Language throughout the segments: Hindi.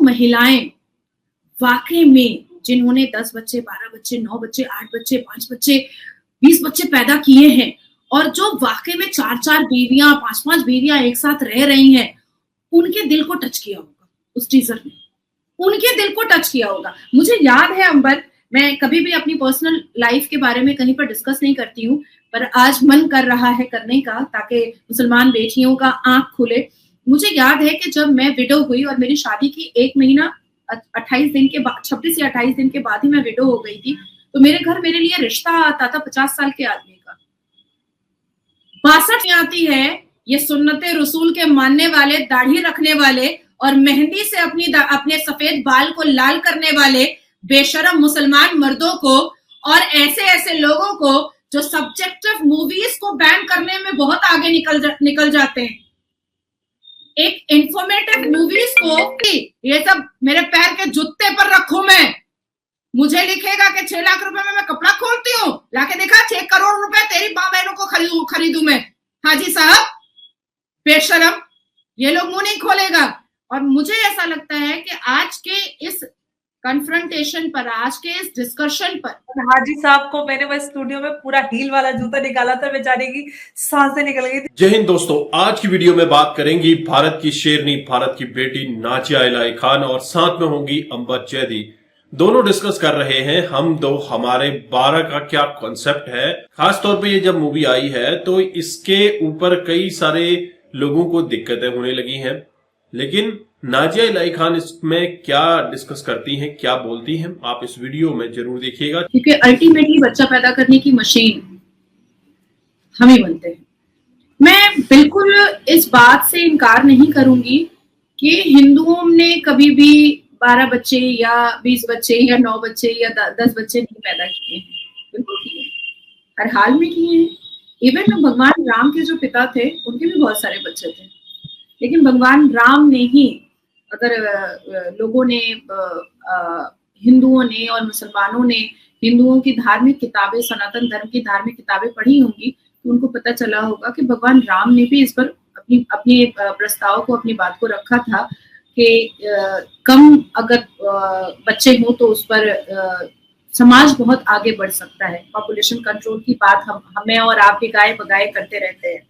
महिलाएं वाकई में जिन्होंने 10 बच्चे, 12 बच्चे, 9 बच्चे, 8 बच्चे, 5 बच्चे, 20 बच्चे पैदा किए हैं और जो वाकई में 4-4 बीवियां, 5-5 बीवियां एक साथ रह रही हैं, उनके दिल को टच किया होगा उस टीजर ने, उनके दिल को टच किया होगा। मुझे याद है अंबर, मैं कभी भी अपनी पर्सनल लाइफ के बारे में कहीं पर डिस्कस नहीं करती हूँ, पर आज मन कर रहा है करने का ताकि मुसलमान बेटियों का आंख खुले। मुझे याद है कि जब मैं विडो हुई और मेरी शादी की 1 महीना 28 दिन के बाद, 26 या 28 दिन के बाद ही मैं विडो हो गई थी, तो मेरे घर मेरे लिए रिश्ता आता था 50 साल के आदमी का। 62 आती है ये सुन्नते रसूल के मानने वाले, दाढ़ी रखने वाले और मेहंदी से अपने सफेद बाल को लाल करने वाले बेशरम मुसलमान मर्दों को और ऐसे ऐसे लोगों को जो सब्जेक्टिव मूवीज को बैन करने में बहुत आगे निकल जाते हैं। एक इंफॉर्मेटिव मूवीज को ये सब मेरे पैर के जूते पर रखूं मैं, मुझे लिखेगा कि 6 लाख रुपए में मैं कपड़ा खोलती हूँ, लाके देखा 6 करोड़ रुपए तेरी माँ बहनों को खरीदू मैं। हाजी साहब बेशरम, ये लोग मुंह नहीं खोलेगा। और मुझे ऐसा लगता है कि आज के इस कन्फ्रंटेशन पर, आज के इस डिस्कशन पर, हाजी साहब को मैंने बस स्टूडियो में पूरा हील वाला जूता निकाला था, बेचारे की सांसें निकल गई थी। जय हिंद दोस्तों, आज की वीडियो में बात करेंगी भारत की शेरनी, भारत की बेटी नाजिया इलाही खान और साथ में होंगी अंबर जैदी। दोनों डिस्कस कर रहे हैं हम दो हमारे 12 का क्या कॉन्सेप्ट है। खास तौर पे ये जब मूवी आई है तो इसके ऊपर कई सारे लोगों को दिक्कतें होने लगी हैं, लेकिन नाजिया इलाही खान इसमें क्या डिस्कस करती हैं, क्या बोलती हैं, आप इस वीडियो में जरूर देखिएगा। क्योंकि अल्टीमेटली बच्चा पैदा करने की मशीन हम ही बनते हैं। मैं बिल्कुल इस बात से इनकार नहीं करूंगी कि हिंदुओं ने कभी भी 12 बच्चे या 20 बच्चे या 9 बच्चे या 10 बच्चे नहीं पैदा किए हैं, बिल्कुल किए हैं, हर हाल में किए हैं। इवन भगवान राम के जो पिता थे उनके भी बहुत सारे बच्चे थे, लेकिन भगवान राम ने ही, अगर लोगों ने, हिंदुओं ने और मुसलमानों ने हिंदुओं की धार्मिक किताबें, सनातन धर्म की धार्मिक किताबें पढ़ी होंगी तो उनको पता चला होगा कि भगवान राम ने भी इस पर अपने प्रस्ताव को, अपनी बात को रखा था कि कम अगर बच्चे हो तो उस पर समाज बहुत आगे बढ़ सकता है। पॉपुलेशन कंट्रोल की बात हमें और आप भी गाए बगाए करते रहते हैं।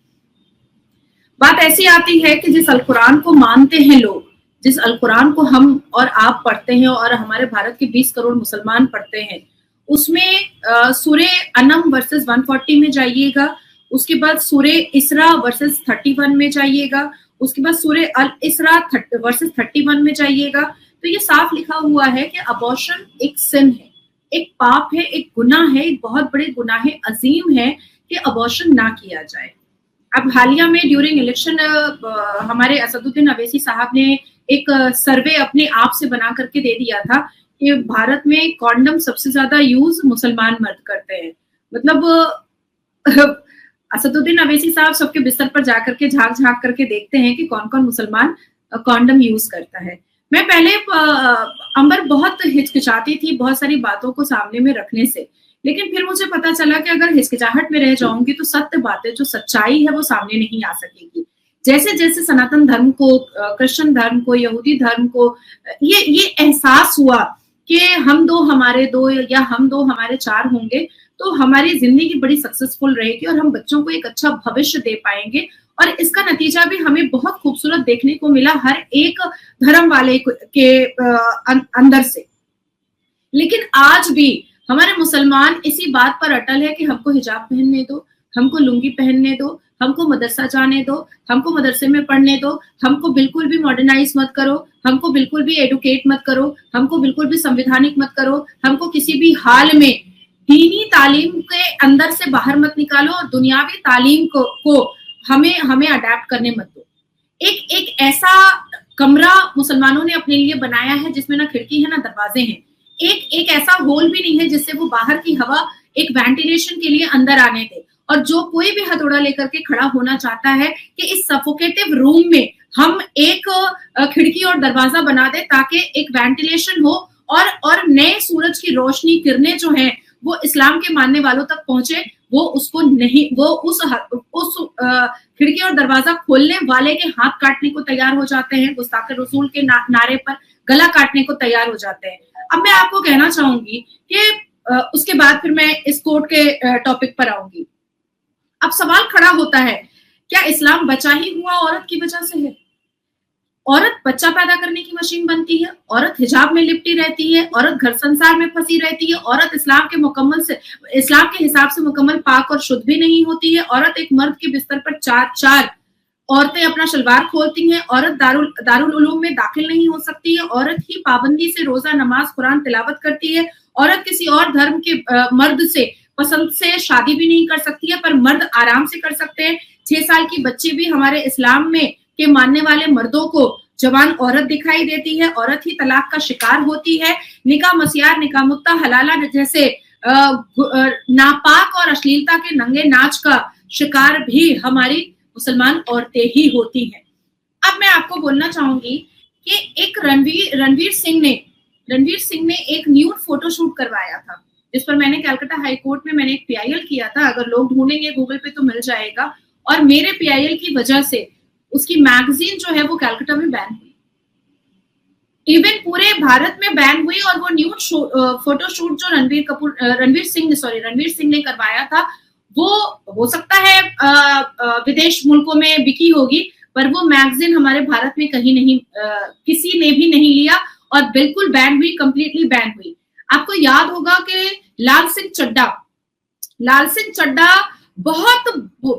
बात ऐसी आती है कि जिस अल कुरान को मानते हैं लोग, जिस अल कुरान को हम और आप पढ़ते हैं और हमारे भारत के 20 करोड़ मुसलमान पढ़ते हैं, उसमें सूरे अनम वर्सेस 140 में जाइएगा, उसके बाद सूरे इसरा वर्सेस 31 में जाइएगा, उसके बाद सूरे अल इसरा वर्सेस 31 में जाइएगा, तो ये साफ लिखा हुआ है कि अबॉर्शन एक सिन है, एक पाप है, एक गुनाह है, एक बहुत बड़े गुनाह अजीम है कि अबॉर्शन ना किया जाए। अब हालिया में ड्यूरिंग इलेक्शन हमारे असदुद्दीन अवैसी साहब ने एक सर्वे अपने आप से बना करके दे दिया था कि भारत में कॉन्डम सबसे ज्यादा यूज मुसलमान मर्द करते हैं। मतलब असदुद्दीन अवैसी साहब सबके बिस्तर पर जाकर के झांक करके देखते हैं कि कौन कौन मुसलमान कॉन्डम यूज करता है। मैं पहले अंबर बहुत हिचकिचाती थी बहुत सारी बातों को सामने में रखने से, लेकिन फिर मुझे पता चला कि अगर हिचकिचाहट में रह जाऊंगी तो सत्य बातें, जो सच्चाई है वो सामने नहीं आ सकेगी। जैसे जैसे सनातन धर्म को, क्रिश्चियन धर्म को, यहूदी धर्म को ये एहसास हुआ कि हम दो हमारे दो या हम दो हमारे 4 होंगे तो हमारी जिंदगी बड़ी सक्सेसफुल रहेगी और हम बच्चों को एक अच्छा भविष्य दे पाएंगे। और इसका नतीजा भी हमें बहुत खूबसूरत देखने को मिला हर एक धर्म वाले के अंदर से। लेकिन आज भी हमारे मुसलमान इसी बात पर अटल है कि हमको हिजाब पहनने दो, हमको लुंगी पहनने दो, हमको मदरसा जाने दो, हमको मदरसे में पढ़ने दो, हमको बिल्कुल भी मॉडर्नाइज मत करो, हमको बिल्कुल भी एडुकेट मत करो, हमको बिल्कुल भी संवैधानिक मत करो, हमको किसी भी हाल में दीनी तालीम के अंदर से बाहर मत निकालो और दुनियावी तालीम को हमें अडेप्ट करने मत दो। एक ऐसा कमरा मुसलमानों ने अपने लिए बनाया है जिसमें ना खिड़की है ना दरवाजे हैं, एक ऐसा होल भी नहीं है जिससे वो बाहर की हवा एक वेंटिलेशन के लिए अंदर आने दे। और जो कोई भी हथौड़ा लेकर के खड़ा होना चाहता है कि इस सफोकेटिव रूम में हम एक खिड़की और दरवाजा बना दे ताकि एक वेंटिलेशन हो और नए सूरज की रोशनी, किरणें जो हैं वो इस्लाम के मानने वालों तक पहुंचे, वो उसको नहीं, वो उस खिड़की और दरवाजा खोलने वाले के हाथ काटने को तैयार हो जाते हैं, गुस्ताखे रसूल के नारे पर गला काटने को तैयार हो जाते हैं। अब मैं आपको कहना चाहूंगी कि उसके बाद फिर मैं इस कोर्ट के टॉपिक पर आऊंगी। अब सवाल खड़ा होता है, क्या इस्लाम बचा ही हुआ औरत की वजह से है? औरत बच्चा पैदा करने की मशीन बनती है, औरत हिजाब में लिपटी रहती है, औरत घर संसार में फंसी रहती है, औरत इस्लाम के हिसाब से मुकम्मल पाक और शुद्ध भी नहीं होती है, औरत एक मर्द के बिस्तर पर चार औरतें अपना शलवार खोलती हैं, औरत दारुल उलूम में दाखिल नहीं हो सकती है, औरत ही पाबंदी से रोजा नमाज कुरान तिलावत करती है, औरत किसी और धर्म के मर्द से पसंद से शादी भी नहीं कर सकती है, पर मर्द आराम से कर सकते हैं। 6 साल की बच्ची भी हमारे इस्लाम में के मानने वाले मर्दों को जवान औरत दिखाई देती है, औरत ही तलाक का शिकार होती है। निकाह मसियार, निकाह मुत्ता, हलाला जैसे नापाक और अश्लीलता के नंगे नाच का शिकार भी हमारी मुसलमान औरतें ही होती हैं। अब मैं आपको बोलना चाहूंगी कि एक रणवीर सिंह ने एक न्यूड फोटोशूट करवाया था, जिस पर मैंने कलकत्ता हाई कोर्ट में मैंने एक PIL किया था। अगर लोग ढूंढेंगे गूगल पे तो मिल जाएगा। और मेरे PIL की वजह से उसकी मैगजीन जो है वो कलकत्ता में बैन हुई, इवन पूरे भारत में बैन हुई। और वो न्यूड फोटोशूट जो रणवीर सिंह ने करवाया था, वो हो सकता है विदेश मुल्कों में बिकी होगी, पर वो मैगजीन हमारे भारत में कहीं नहीं, किसी ने भी नहीं लिया और बिल्कुल बैन हुई, कंप्लीटली बैन हुई। आपको याद होगा कि लाल सिंह चड्ढा बहुत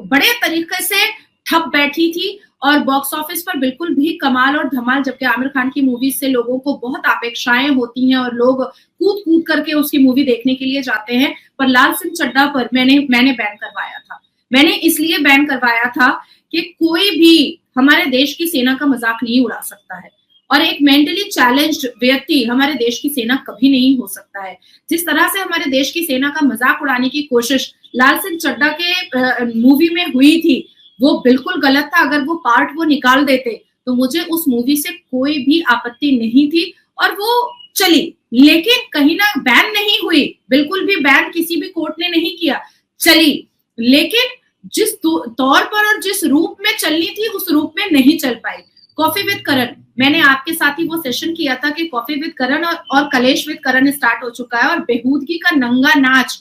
बड़े तरीके से ठप बैठी थी और बॉक्स ऑफिस पर बिल्कुल भी कमाल और धमाल, जबकि आमिर खान की मूवी से लोगों को बहुत अपेक्षाएं होती हैं और लोग कूद करके उसकी मूवी देखने के लिए जाते हैं, पर लाल सिंह चड्ढा पर मैंने बैन करवाया था। मैंने इसलिए बैन करवाया था कि कोई भी हमारे देश की सेना का मजाक नहीं उड़ा सकता है और एक मेंटली चैलेंज्ड व्यक्ति हमारे देश की सेना कभी नहीं हो सकता है। जिस तरह से हमारे देश की सेना का मजाक उड़ाने की कोशिश लाल सिंह चड्ढा के मूवी में हुई थी, वो बिल्कुल गलत था। अगर वो पार्ट वो निकाल देते तो मुझे उस मूवी से कोई भी आपत्ति नहीं थी और वो चली, लेकिन कहीं ना बैन नहीं हुई, बिल्कुल भी बैन किसी भी कोर्ट ने नहीं किया, चली। लेकिन जिस तौर पर और जिस रूप में चलनी थी उस रूप में नहीं चल पाई। कॉफी विद करण, मैंने आपके साथ ही वो सेशन किया था कि कॉफी विद करण और कलेश विद करण स्टार्ट हो चुका है और बेहूदगी का नंगा नाच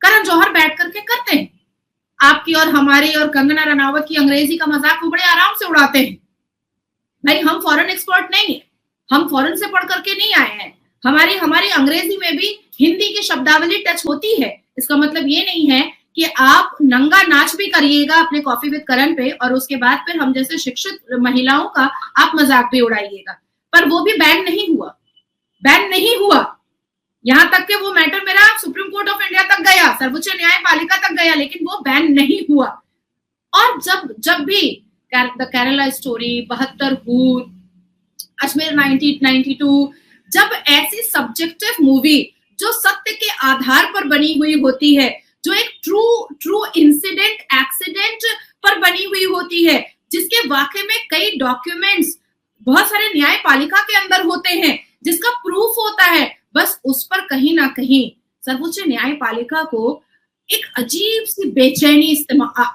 करण जौहर बैठ करके करते हैं। आपकी और हमारी और कंगना रनावत की अंग्रेजी का मजाक वो बड़े आराम से उड़ाते हैं। भाई हम फॉरेन एक्सपर्ट नहीं है, हम फॉरेन से पढ़ करके नहीं आए हैं। हमारी अंग्रेजी में भी हिंदी की शब्दावली टच होती है। इसका मतलब ये नहीं है कि आप नंगा नाच भी करिएगा अपने कॉफी विद करण पे और उसके बाद फिर हम जैसे शिक्षित महिलाओं का आप मजाक भी उड़ाइएगा, पर वो भी बैन नहीं हुआ। यहां तक कि वो मैटर मेरा सुप्रीम कोर्ट ऑफ इंडिया तक गया, सर्वोच्च न्यायपालिका तक गया, लेकिन वो बैन नहीं हुआ। और जब भी द केरला स्टोरी, 72 हूर, अजमेर 1992, जब ऐसी सब्जेक्टिव मूवी जो सत्य के आधार पर बनी हुई होती है, जो एक ट्रू इंसिडेंट एक्सीडेंट पर बनी हुई होती है, जिसके वाकई में कई डॉक्यूमेंट्स बहुत सारे न्यायपालिका के अंदर होते हैं, जिसका प्रूफ होता है, बस उस पर कहीं ना कहीं सर्वोच्च न्यायपालिका को एक अजीब सी बेचैनी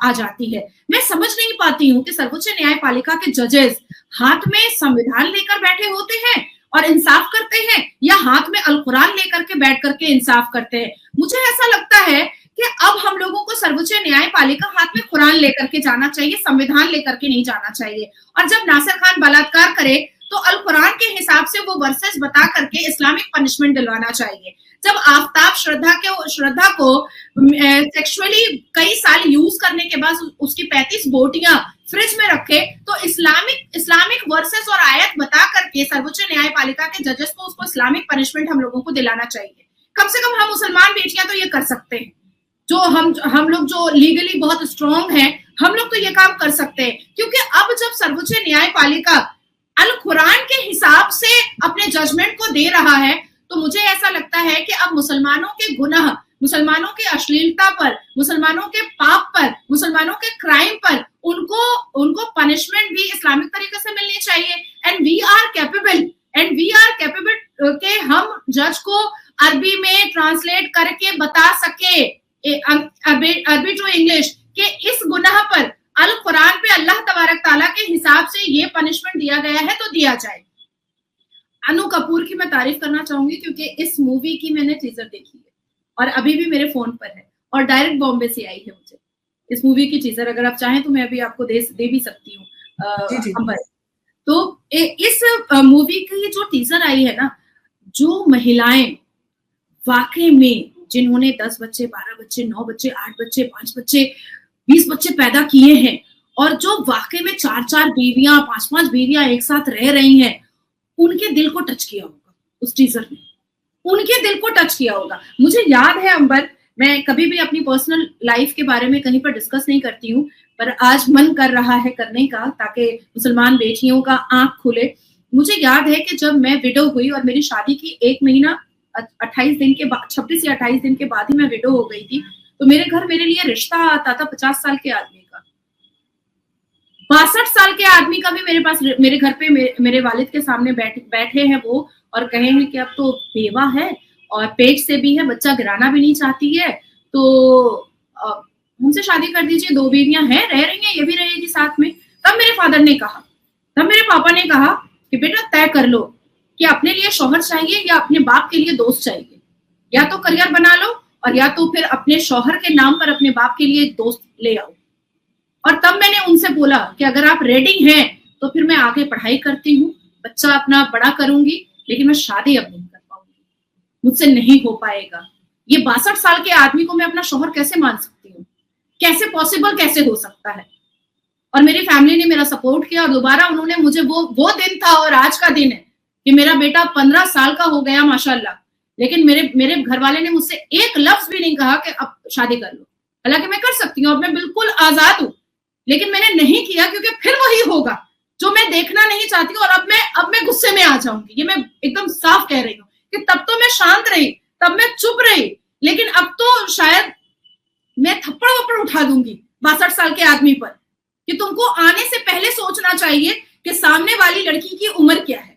आ जाती है। मैं समझ नहीं पाती हूँ कि सर्वोच्च न्यायपालिका के जजेस हाथ में संविधान लेकर बैठे होते हैं और इंसाफ करते हैं या हाथ में अल कुरान लेकर के बैठ करके इंसाफ करते हैं। मुझे ऐसा लगता है कि अब हम लोगों को सर्वोच्च न्यायपालिका हाथ में कुरान लेकर के जाना चाहिए, संविधान लेकर के नहीं जाना चाहिए। और जब नासिर खान बलात्कार करे तो अल कुरान के हिसाब से वो वर्सेस बता करके इस्लामिक पनिशमेंट दिलवाना चाहिए। जब आफ्ताब श्रद्धा को सेक्सुअली कई साल यूज करने के बाद उसकी 35 बोटियां फ्रिज में रखे तो इस्लामिक वर्सेस और आयत बता करके सर्वोच्च न्यायपालिका के जजेस को उसको इस्लामिक पनिशमेंट हम लोगों को दिलाना चाहिए। कम से कम हम मुसलमान बेटियां तो ये कर सकते हैं, जो हम लोग जो लीगली बहुत स्ट्रॉन्ग हैं, हम लोग तो ये काम कर सकते हैं। क्योंकि अब जब सर्वोच्च न्यायपालिका अल कुरान के हिसाब से अपने जजमेंट को दे रहा है तो मुझे ऐसा लगता है कि अब मुसलमानों के गुनाह, मुसलमानों की अश्लीलता पर, मुसलमानों के पाप पर, मुसलमानों के क्राइम पर उनको पनिशमेंट भी इस्लामिक तरीके से मिलनी चाहिए। एंड वी आर कैपेबल के हम जज को अरबी में ट्रांसलेट करके बता सके, अरबी टू इंग्लिश के इस गुनाह पर अल कुरान पे अल्लाह तबारक ताला के हिसाब से ये पनिशमेंट दिया गया है तो दिया जाए। अनु कपूर की मैं तारीफ करना चाहूंगी क्योंकि इस मूवी की मैंने टीजर देखी है और अभी भी मेरे फोन पर है और डायरेक्ट बॉम्बे से आई है मुझे इस मूवी की टीजर। अगर आप चाहें तो मैं अभी आपको दे भी सकती हूँ अंबर। तो इस मूवी की जो टीजर आई है ना, जो महिलाएं वाकई में जिन्होंने 10 बच्चे, 12 बच्चे, 9 बच्चे, 8 बच्चे, 5 बच्चे, 20 बच्चे पैदा किए हैं और जो वाकई में 4-4 बीवियां, 5-5 बीवियां एक साथ रह रही हैं, उनके दिल को टच किया होगा उस टीजर ने, उनके दिल को टच किया होगा। मुझे याद है अंबर, मैं कभी भी अपनी पर्सनल लाइफ के बारे में कहीं पर डिस्कस नहीं करती हूँ, पर आज मन कर रहा है करने का ताकि मुसलमान बेटियों का आंख खुले। मुझे याद है कि जब मैं विडो हुई और मेरी शादी की 1 महीना 28 दिन के बाद, 26 या 28 दिन के बाद ही मैं विडो हो गई थी, तो मेरे घर मेरे लिए रिश्ता आता था 50 साल के आदमी का, 62 साल के आदमी का भी मेरे पास, मेरे घर पे मेरे वालिद के सामने बैठे हैं वो और कहेंगे कि अब तो बेवा है और पेट से भी है, बच्चा गिराना भी नहीं चाहती है, तो हमसे शादी कर दीजिए, 2 बीवियां हैं, रह रही हैं, ये भी रहेगी साथ में। तब मेरे फादर ने कहा, तब मेरे पापा ने कहा कि बेटा तय कर लो कि अपने लिए शौहर चाहिए या अपने बाप के लिए दोस्त चाहिए, या तो करियर बना लो और या तो फिर अपने शौहर के नाम पर अपने बाप के लिए दोस्त ले आओ। और तब मैंने उनसे बोला कि अगर आप रेडी हैं तो फिर मैं आगे पढ़ाई करती हूँ, बच्चा अपना बड़ा करूंगी, लेकिन मैं शादी अब नहीं कर पाऊंगी, मुझसे नहीं हो पाएगा। ये 62 साल के आदमी को मैं अपना शौहर कैसे मान सकती हूँ, कैसे पॉसिबल, कैसे हो सकता है। और मेरी फैमिली ने मेरा सपोर्ट किया और दोबारा उन्होंने मुझे वो दिन था और आज का दिन है कि मेरा बेटा 15 साल का हो गया माशाल्लाह, लेकिन मेरे घर वाले ने मुझसे एक लफ्ज भी नहीं कहा कि अब शादी कर लो। हालांकि मैं कर सकती हूँ, अब मैं बिल्कुल आजाद हूँ, लेकिन मैंने नहीं किया क्योंकि फिर वही होगा जो मैं देखना नहीं चाहती हूँ। और अब मैं गुस्से में आ जाऊंगी, ये मैं एकदम साफ कह रही हूँ कि तब तो मैं शांत रही, तब मैं चुप रही, लेकिन अब तो शायद मैं थप्पड़ वप्पड़ उठा दूंगी 62 साल के आदमी पर कि तुमको आने से पहले सोचना चाहिए कि सामने वाली लड़की की उम्र क्या है।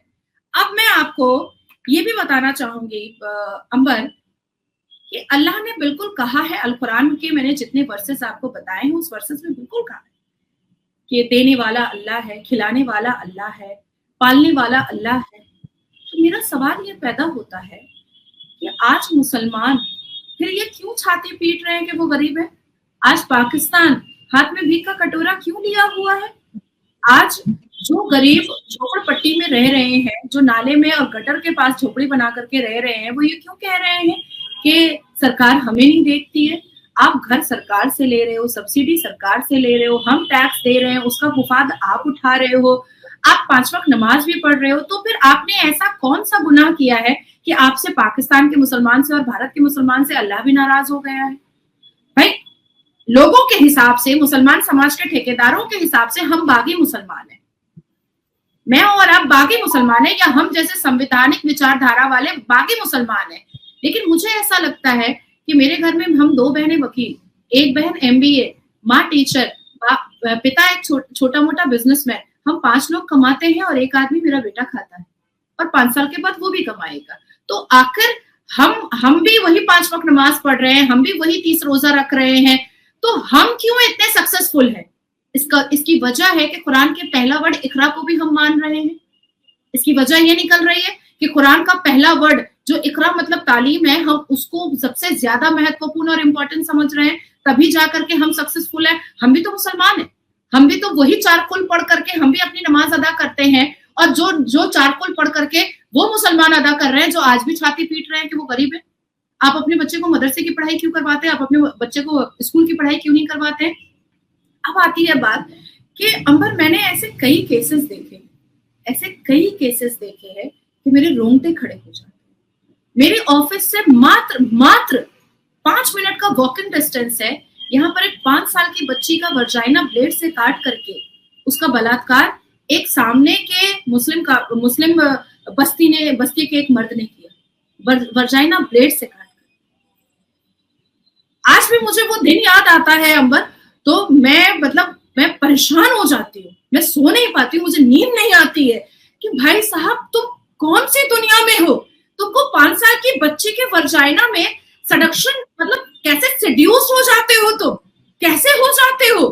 अब मैं आपको ये भी बताना चाहूंगी अंबर कि अल्लाह ने बिल्कुल कहा है, अल कुरान के मैंने जितने वर्सेस आपको बताए हैं उस वर्सेस में बिल्कुल कहा है कि देने वाला अल्लाह है, खिलाने वाला अल्लाह है, पालने वाला अल्लाह है। तो मेरा सवाल ये पैदा होता है कि आज मुसलमान फिर ये क्यों छाती पीट रहे हैं कि वो गरीब है? आज पाकिस्तान हाथ में भीख का कटोरा क्यों लिया हुआ है? आज जो गरीब झोपड़पट्टी में रह रहे हैं, जो नाले में और गटर के पास झोपड़ी बना करके रह रहे हैं, वो ये क्यों कह रहे हैं कि सरकार हमें नहीं देखती है? आप घर सरकार से ले रहे हो, सब्सिडी सरकार से ले रहे हो, हम टैक्स दे रहे हैं, उसका मुफाद आप उठा रहे हो, आप 5 वक्त नमाज भी पढ़ रहे हो, तो फिर आपने ऐसा कौन सा गुनाह किया है कि आपसे पाकिस्तान के मुसलमान से और भारत के मुसलमान से अल्लाह भी नाराज हो गया है? भाई लोगों के हिसाब से, मुसलमान समाज के ठेकेदारों के हिसाब से हम बागी मुसलमान हैं, मैं और आप बागी मुसलमान हैं, या हम जैसे संवैधानिक विचारधारा वाले बागी मुसलमान हैं। लेकिन मुझे ऐसा लगता है कि मेरे घर में हम 2 बहनें वकील, एक बहन MBA, माँ टीचर, पिता एक छोटा मोटा बिजनेसमैन, हम 5 लोग कमाते हैं और एक आदमी मेरा बेटा खाता है और 5 साल के बाद वो भी कमाएगा। तो आखिर हम भी वही 5 वक्त नमाज पढ़ रहे हैं, हम भी वही 30 रोजा रख रहे हैं, तो हम क्यों इतने सक्सेसफुल हैं? इसकी वजह है कि कुरान के पहला वर्ड इकरा को भी हम मान रहे हैं। इसकी वजह ये निकल रही है कि कुरान का पहला वर्ड जो इकरा मतलब तालीम है, हम उसको सबसे ज्यादा महत्वपूर्ण और इम्पोर्टेंट समझ रहे हैं, तभी जाकर के हम सक्सेसफुल हैं। हम भी तो मुसलमान हैं, हम भी तो वही 4 कुल पढ़ करके हम भी अपनी नमाज अदा करते हैं, और जो 4 कुल पढ़ करके वो मुसलमान अदा कर रहे हैं जो आज भी छाती पीट रहे हैं कि वो गरीब है। आप अपने बच्चे को मदरसे की पढ़ाई क्यों करवाते हैं? आप अपने बच्चे को स्कूल की पढ़ाई क्यों नहीं करवाते हैं? अब आती है बात कि अंबर, मैंने ऐसे कई केसेस देखे हैं कि मेरे रोंगटे खड़े हो जाते हैं। मेरे ऑफिस से मात्र 5 मिनट का वॉकिंग डिस्टेंस है, यहाँ पर एक 5 साल की बच्ची का वर्जाइना ब्लेड से काट करके उसका बलात्कार एक सामने के मुस्लिम बस्ती के एक मर्द ने किया, वर्जाइना ब्लेड से काट कर। आज भी मुझे वो दिन याद आता है अंबर, तो मैं परेशान हो जाती हूँ, मैं सो नहीं पाती हूँ, मुझे नींद नहीं आती है कि भाई साहब तुम कौन सी दुनिया में हो? तुमको 5 साल की बच्ची के वर्जाइना में सडक्शन, मतलब कैसे सेड्यूस हो जाते हो, तुम कैसे हो जाते हो।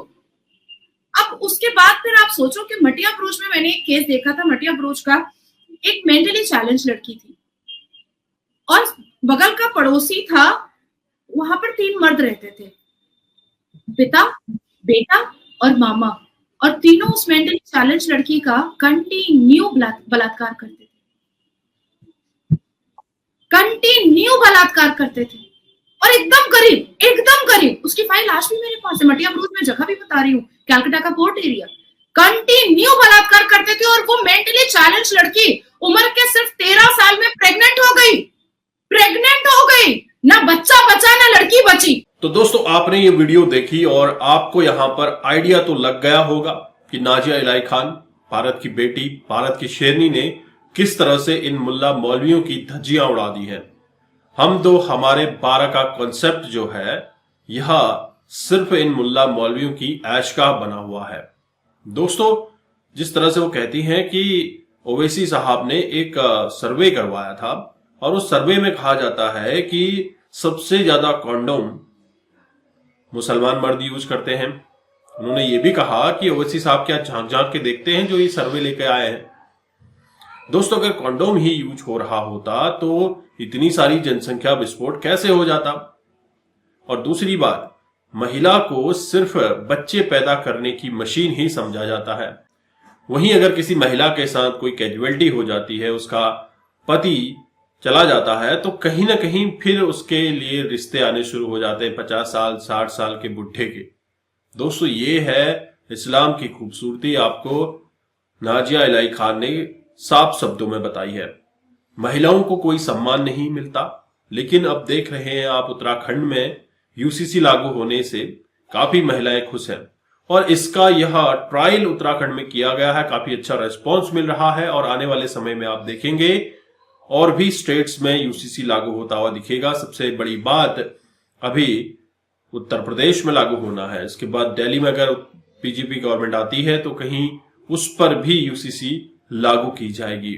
अब उसके बाद फिर आप सोचो कि मटिया ब्रोच में मैंने एक केस देखा था, मटिया ब्रोच का। एक मेंटली चैलेंज लड़की थी और बगल का पड़ोसी था, वहां पर 3 मर्द रहते थे, पिता, बेटा और मामा, और तीनों उस मेंटली चैलेंज लड़की का कंटिन्यू बलात्कार करते थे, कंटिन्यू बलात्कार करते थे। और एकदम करीब उसकी फाइल आज भी मेरे पास है, मटिया ब्रोच में जगह भी बता रही हूँ, कैलकाटा का पोर्ट एरिया। कंटिन्यू बलात्कार करते थे और वो मेंटली चैलेंज लड़की उम्र के सिर्फ 13 साल में प्रेग्नेंट हो गई, ना बच्चा बचा ना लड़की बची। तो दोस्तों, आपने ये वीडियो देखी और आपको यहां पर आइडिया तो लग गया होगा कि नाजिया इलाही खान, भारत की बेटी, भारत की शेरनी ने किस तरह से इन मुल्ला मौलवियों की धज्जियां उड़ा दी हैं। हम दो हमारे 12 का कॉन्सेप्ट जो है, यह सिर्फ इन मुल्ला मौलवियों की ऐशगाह बना हुआ है। दोस्तों, जिस तरह से वो कहती हैं कि ओवैसी साहब ने एक सर्वे करवाया था और उस सर्वे में कहा जाता है कि सबसे ज्यादा कॉन्डोम मुसलमान मर्द यूज करते हैं। उन्होंने ये भी कहा कि ओवैसी साहब क्या झांक झांक के देखते हैं जो ये सर्वे लेके आए हैं। दोस्तों, अगर कॉन्डोम ही यूज हो रहा होता तो इतनी सारी जनसंख्या विस्फोट कैसे हो जाता। और दूसरी बात, महिला को सिर्फ बच्चे पैदा करने की मशीन ही समझा जाता है। वहीं अगर किसी महिला के साथ कोई कैजुअलिटी हो जाती है, उसका पति चला जाता है, तो कहीं ना कहीं फिर उसके लिए रिश्ते आने शुरू हो जाते हैं 50 साल 60 साल के बुढ़े के। दोस्तों, ये है इस्लाम की खूबसूरती, आपको नाजिया इलाही खान ने साफ शब्दों में बताई है। महिलाओं को कोई सम्मान नहीं मिलता, लेकिन अब देख रहे हैं आप उत्तराखंड में यूसीसी लागू होने से काफी महिलाएं खुश हैं और इसका यह ट्रायल उत्तराखंड में किया गया है। काफी अच्छा रेस्पॉन्स मिल रहा है और आने वाले समय में आप देखेंगे और भी स्टेट्स में यूसीसी लागू होता हुआ दिखेगा। सबसे बड़ी बात, अभी उत्तर प्रदेश में लागू होना है, इसके बाद दिल्ली में अगर बीजेपी गवर्नमेंट आती है तो कहीं उस पर भी यूसीसी लागू की जाएगी,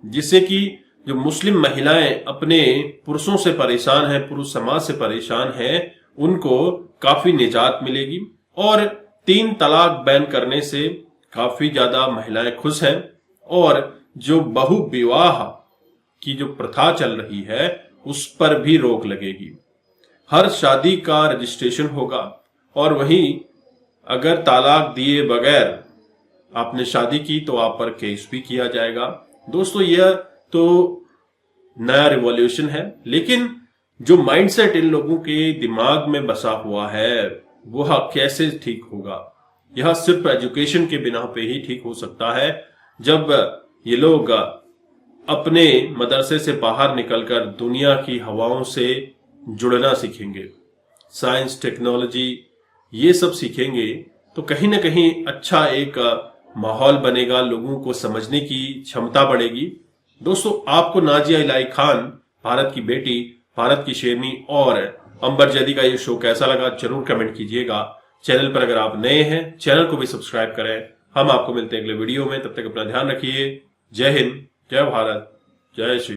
जिससे कि जो मुस्लिम महिलाएं अपने पुरुषों से परेशान हैं, पुरुष समाज से परेशान हैं, उनको काफी निजात मिलेगी। और 3 तलाक बैन करने से काफी ज्यादा महिलाएं खुश हैं और जो बहु विवाह की जो प्रथा चल रही है उस पर भी रोक लगेगी। हर शादी का रजिस्ट्रेशन होगा और वहीं अगर तलाक दिए बगैर आपने शादी की तो आप पर केस भी किया जाएगा। दोस्तों, यह तो नया रिवॉल्यूशन है, लेकिन जो माइंडसेट इन लोगों के दिमाग में बसा हुआ है वह कैसे ठीक होगा। यह सिर्फ एजुकेशन के बिना पे ही ठीक हो सकता है, जब ये लोग अपने मदरसे से बाहर निकलकर दुनिया की हवाओं से जुड़ना सीखेंगे, साइंस टेक्नोलॉजी ये सब सीखेंगे, तो कहीं ना कहीं अच्छा एक माहौल बनेगा, लोगों को समझने की क्षमता बढ़ेगी। दोस्तों, आपको नाजिया इलाही खान, भारत की बेटी, भारत की शेरनी और अंबर जैदी का ये शो कैसा लगा जरूर कमेंट कीजिएगा। चैनल पर अगर आप नए हैं, चैनल को भी सब्सक्राइब करें। हम आपको मिलते हैं अगले वीडियो में, तब तक अपना ध्यान रखिए। जय हिंद, जय भारत, जय श्री।